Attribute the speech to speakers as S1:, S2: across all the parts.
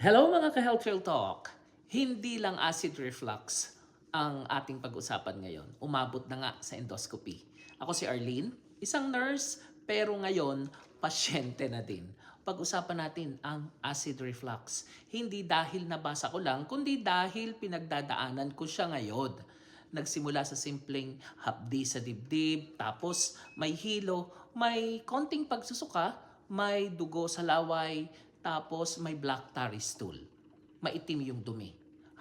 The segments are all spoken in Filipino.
S1: Hello mga ka-Health Real Talk! Hindi lang acid reflux ang ating pag-usapan ngayon. Umabot na nga sa endoscopy. Ako si Arlene, isang nurse, pero ngayon, pasyente na din. Pag-usapan natin ang acid reflux. Hindi dahil nabasa ko lang, kundi dahil pinagdadaanan ko siya ngayon. Nagsimula sa simpleng hapdi sa dibdib, tapos may hilo, may konting pagsusuka, may dugo sa laway, tapos may black tarry stool. Maitim yung dumi.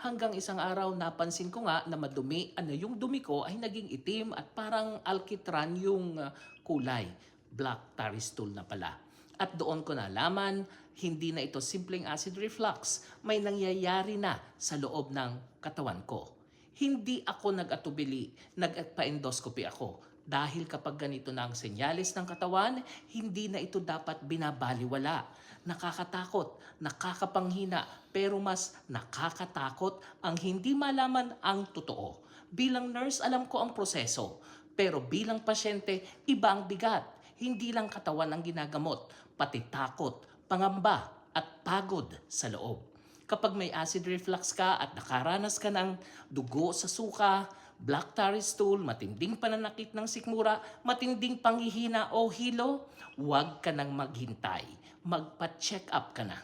S1: Hanggang isang araw napansin ko nga na madumi, yung dumi ko ay naging itim at parang alkitran yung kulay. Black tarry stool na pala. At doon ko nalaman, hindi na ito simpleng acid reflux. May nangyayari na sa loob ng katawan ko. Hindi ako nag-atubili, nagpa-endoscopy ako. Dahil kapag ganito na ang senyales ng katawan, hindi na ito dapat binabaliwala. Nakakatakot, nakakapanghina, pero mas nakakatakot ang hindi malaman ang totoo. Bilang nurse, alam ko ang proseso. Pero bilang pasyente, iba ang bigat. Hindi lang katawan ang ginagamot, pati takot, pangamba, at pagod sa loob. Kapag may acid reflux ka at nakaranas ka ng dugo sa suka, black tarry stool, matinding pananakit ng sikmura, matinding panghihina o hilo, huwag ka nang maghintay. Magpa-check up ka na.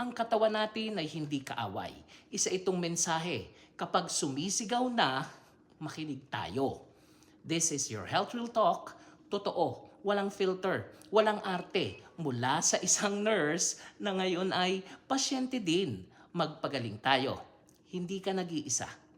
S1: Ang katawan natin ay hindi kaaway. Isa itong mensahe. Kapag sumisigaw na, makinig tayo. This is your Health Real Talk. Totoo, walang filter, walang arte. Mula sa isang nurse na ngayon ay pasyente din. Magpagaling tayo. Hindi ka nag-iisa.